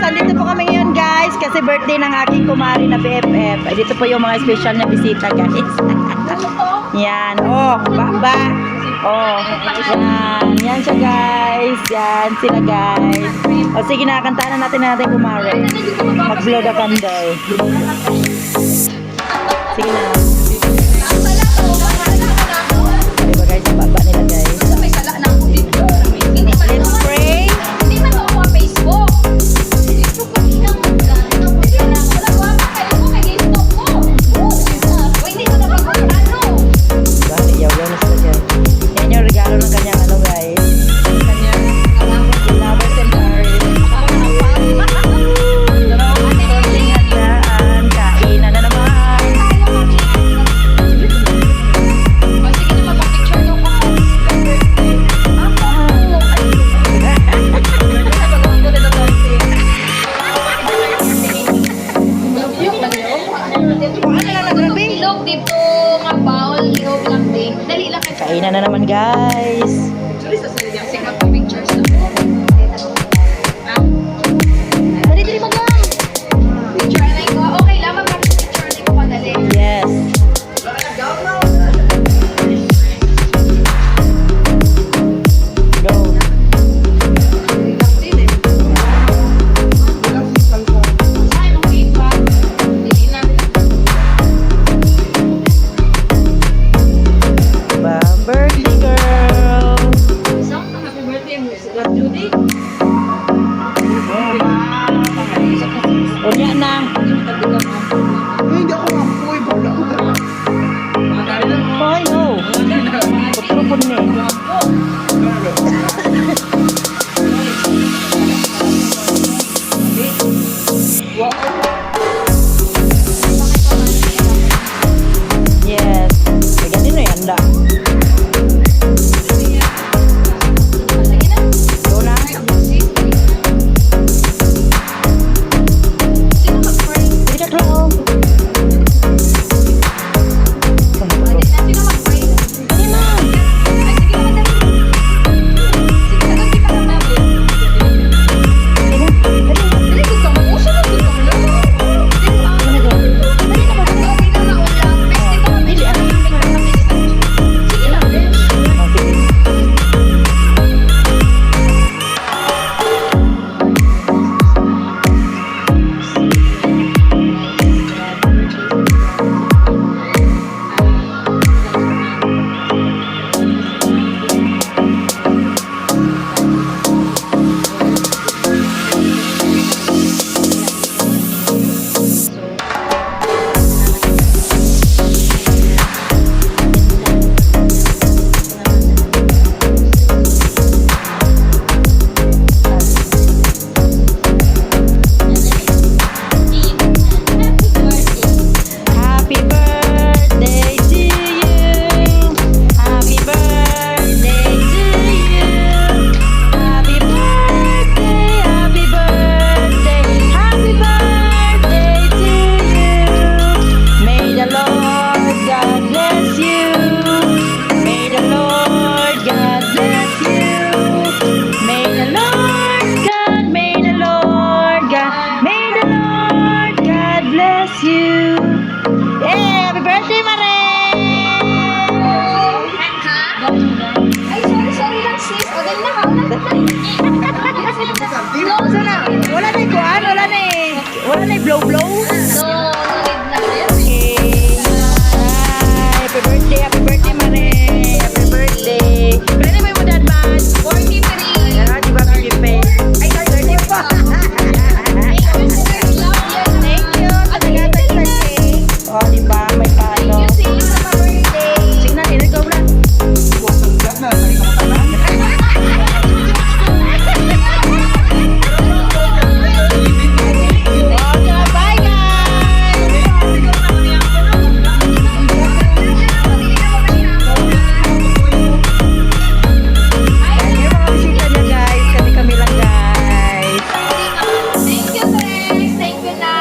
andito po kami ngayon guys kasi birthday ng aking kumari na BFF. Ay, dito po yung mga special na bisita guys. Yan, oh, ba. Oh, yan siya guys. Yan sila guys. O sige na, kantahan na natin kumari. Mag-blow the candle. Sige na. Diba guys, ang baba nila guys. Let's pray. Kainan na naman guys. Yes. Go. Birthday girl. Unya na. Hindi ako mampoy. Bala ko talaga. Hoy, no. Putro-pun ni. Yes. Ganyan na yan da. Wala na blow-blow? No. Okay. Happy birthday, Mare. Happy birthday. Kailan mo yung advance? 43. Yan, di ba, Pipe? Ay, 30 pa. Thank you. Sa nagatan sa cake. O, di ba, may palo. Sige na, ito na. Thank you, friends. Thank you, na.